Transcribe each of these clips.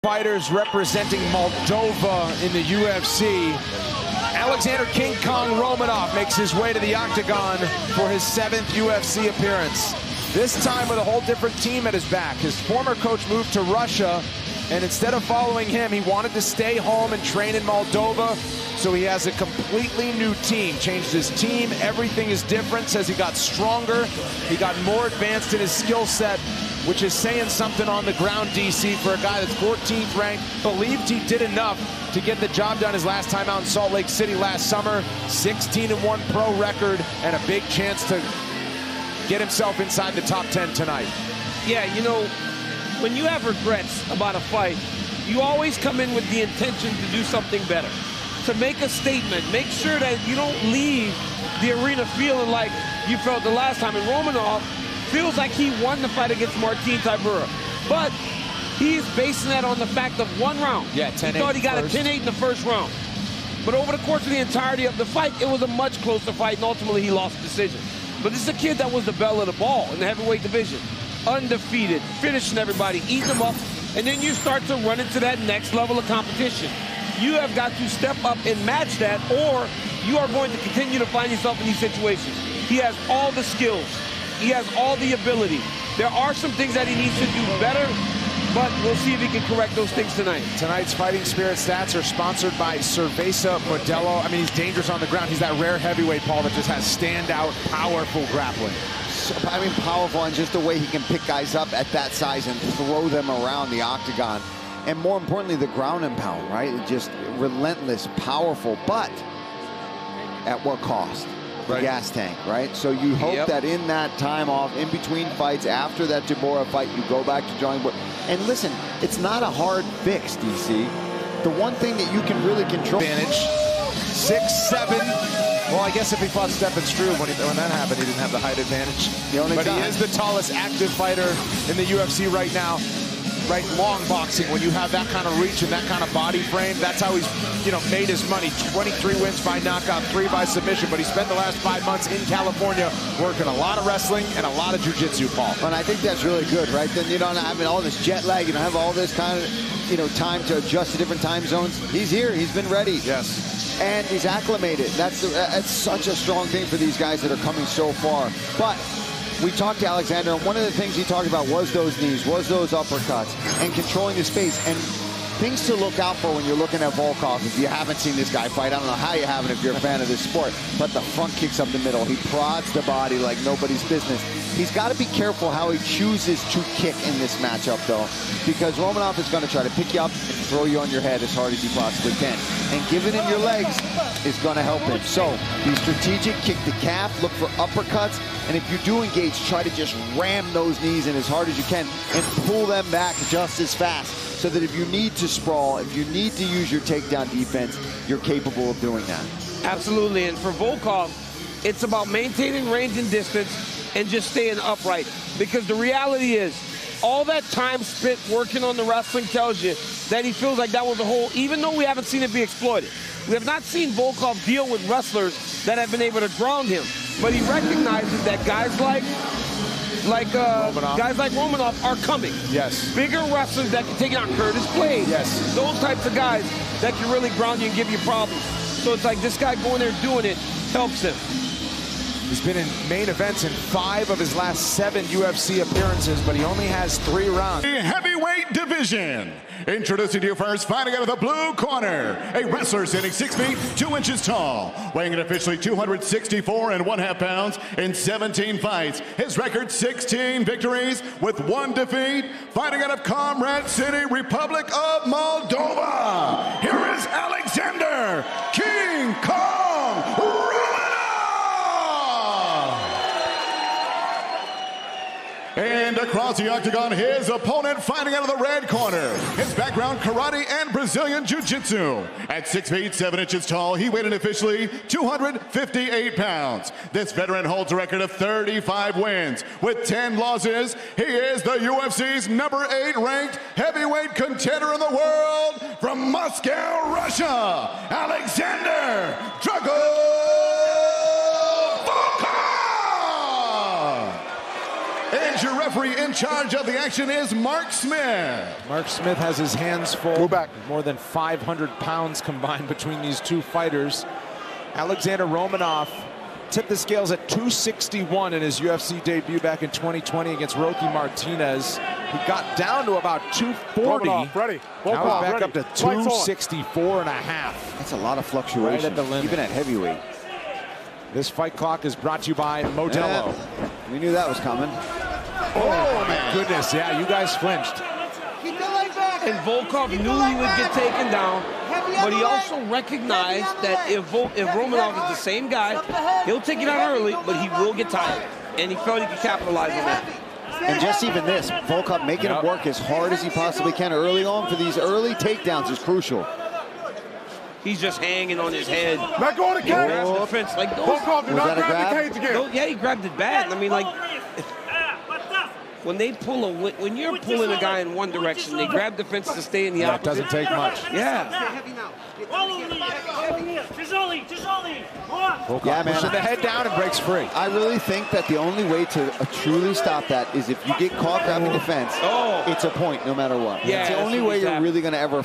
Fighters representing Moldova in the UFC. Alexander King Kong Romanov makes his way to the octagon for his 7th UFC appearance. This time with a whole different team at his back. His former coach moved to Russia, and instead of following him, he wanted to stay home and train in Moldova. So he has a completely new team, changed his team, everything is different, says he got stronger, he got more advanced in his skill set, which is saying something on the ground, DC, for a guy that's 14th ranked, believed he did enough to get the job done his last time out in Salt Lake City last summer. 16-1 pro record and a big chance to get himself inside the top 10 tonight. Yeah, you know, when you have regrets about a fight, you always come in with the intention to do something better, to make a statement, make sure that you don't leave the arena feeling like you felt the last time. And Romanov feels like he won the fight against Martin Tybura, but he's basing that on the fact of one round. Yeah, 10-8. He thought he got a 10-8 in the first round. But over the course of the entirety of the fight, it was a much closer fight, and ultimately he lost the decision. But this is a kid that was the belle of the ball in the heavyweight division. Undefeated, finishing everybody, eating them up, and then you start to run into that next level of competition. You have got to step up and match that, or you are going to continue to find yourself in these situations. He has all the skills. He has all the ability. There are some things that he needs to do better, but we'll see if he can correct those things tonight. Tonight's Fighting Spirit stats are sponsored by Cerveza Modelo. I mean, he's dangerous on the ground. He's that rare heavyweight, Paul, that just has standout, powerful grappling. I mean, powerful, and just the way he can pick guys up at that size and throw them around the octagon. And more importantly, the ground and pound, right? Just relentless, powerful, but at what cost? The gas tank, right? So you hope that in that time off, in between fights, after that Tybura fight, you go back to drawing board. And listen, it's not a hard fix, DC. The one thing that you can really control. Advantage, 6'7". Well, I guess if he fought Stefan Struve, when that happened, he didn't have the height advantage. But he is the tallest active fighter in the UFC right now. Right, long boxing, when you have that kind of reach and that kind of body frame, that's how he's, you know, made his money. 23 wins by knockout, 3 by submission, but he spent the last 5 months in California working a lot of wrestling and a lot of jiu-jitsu, Paul. And I think that's really good, right? Then you don't have all this jet lag, you don't have all this kind of, you know, time to adjust to different time zones. He's here, he's been ready. Yes. And he's acclimated. That's such a strong thing for these guys that are coming so far. But we talked to Alexander, and one of the things he talked about was those knees, was those uppercuts, and controlling the space. And things to look out for when you're looking at Volkov. If you haven't seen this guy fight, I don't know how you haven't if you're a fan of this sport, but the front kicks up the middle. He prods the body like nobody's business. He's got to be careful how he chooses to kick in this matchup, though, because Romanov is going to try to pick you up and throw you on your head as hard as he possibly can. And giving him your legs is going to help him. So be strategic, kick the calf, look for uppercuts, and if you do engage, try to just ram those knees in as hard as you can and pull them back just as fast, so that if you need to sprawl, if you need to use your takedown defense, you're capable of doing that. Absolutely, and for Volkov, it's about maintaining range and distance and just staying upright. Because the reality is, all that time spent working on the wrestling tells you that he feels like that was a hole, even though we haven't seen it be exploited. We have not seen Volkov deal with wrestlers that have been able to ground him. But he recognizes that guys like Romanov are coming. Yes. Bigger wrestlers that can take it on. Curtis Blade. Yes. Those types of guys that can really ground you and give you problems. So it's like this guy going there doing it helps him. He's been in main events in 5 of his last 7 UFC appearances, but he only has 3 rounds. The heavyweight division. Introducing to you first, fighting out of the blue corner, a wrestler standing 6 feet 2 inches tall, weighing in officially 264.5 pounds in 17 fights. His record 16 victories with 1 defeat. Fighting out of Comrade City, Republic of Moldova. Here is Alexander King Kong Romanov. And across the octagon, his opponent fighting out of the red corner. His background, karate and Brazilian jiu-jitsu. At 6 feet 7 inches tall, he weighed in officially 258 pounds. This veteran holds a record of 35 wins with 10 losses. He is the UFC's #8 ranked heavyweight contender in the world from Moscow, Russia, Alexander Drago Volkov. And your referee referee in charge of the action is Mark Smith. Mark Smith has his hands full. Move back. More than 500 pounds combined between these two fighters. Alexander Romanov tipped the scales at 261 in his UFC debut back in 2020 against Rocky Martinez. He got down to about 240. Romanov, ready. Now Volkov, he's back ready. up to Lights on. 264 and a half. That's a lot of fluctuation, Right at the limit. even at heavyweight. This fight clock is brought to you by Modelo. Yeah, we knew that was coming. Oh, my goodness. Yeah, you guys flinched. And Volkov knew he would get taken down, but he also recognized that if Romanov is the same guy, he'll take it out early, but he will get tired. And he felt he could capitalize on that. And just even this, Volkov making him work as hard as he possibly can early on for these early takedowns is crucial. He's just hanging on his head. Let go of the He grabs cage. the fence like those. Volkov, do Was not that a grab the grab? cage again. Yeah, he grabbed it bad. I mean, like, when they pull when you're pulling a guy in one direction, they grab the fence to stay in the Yeah, it opposite. doesn't take much. Yeah. Volkov Yeah, man. pushing the head down and breaks free. I really think that the only way to truly stop that is if you get caught grabbing the fence, it's a point no matter what. Yeah, it's the that's only what way he's you're happening. really going to ever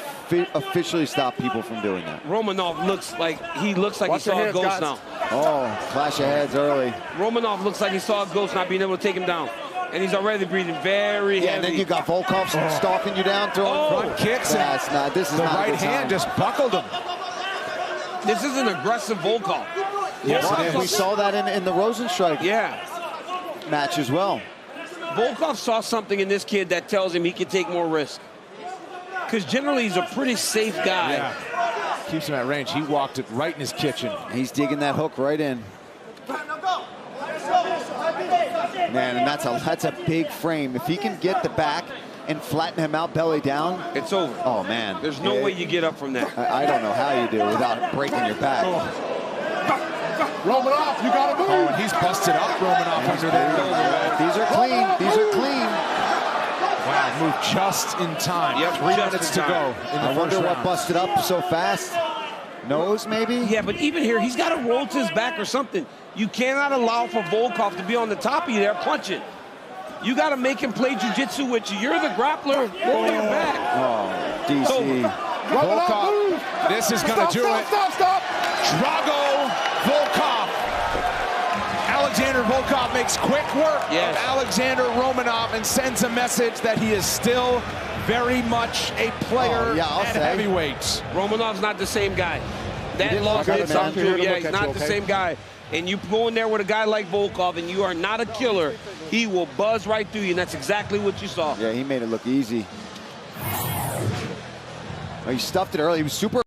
officially stop people from doing that. Romanov looks like he Watch your saw a hands, ghost guys. now. Oh, clash of heads early. Romanov looks like he saw a ghost not being able to take him down. And he's already breathing very Yeah, heavy. and then you got Volkov stalking you down, throwing Front kicks. And That's not. This is the not a right good hand time. just buckled him. This is an aggressive Volkov. Yes, Volkov it We is. saw that in the Rosenstrike Yeah. match as well. Volkov saw something in this kid that tells him he can take more risk. Because generally he's a pretty safe guy. Yeah. Keeps him at range. He walked it right in his kitchen. He's digging that hook right in. Man, and that's a big frame. If he can get the back and flatten him out belly down, It's over. oh man. There's no way you get up from that. I don't know how you do without breaking your back. Romanov, you got to move. Oh, and he's busted up Romanov under there. These are clean. These are clean. Wow, moved just in time. Yep, 3 just minutes in to time. go in the I wonder first what round. busted up so fast. Nose, maybe? Yeah, but even here, he's got to roll to his back or something. You cannot allow for Volkov to be on the top of you there punching. You got to make him play jiu-jitsu with you. You're the grappler. Roll your back. Oh, DC. Volkov, move. this is going to do it. Stop. Drago Volkov. Alexander Volkov makes quick work Yes. of Alexander Romanov and sends a message that he is still very much a player Oh, yeah, I'll at say. heavyweight. Romanov's not the same guy. That didn't loss look did good, something man. to him. Here to Yeah, look he's at not you, the okay? same guy. And you go in there with a guy like Volkov and you are not a killer, he will buzz right through you, and that's exactly what you saw. Yeah, he made it look easy. Oh, he stuffed it early. He was super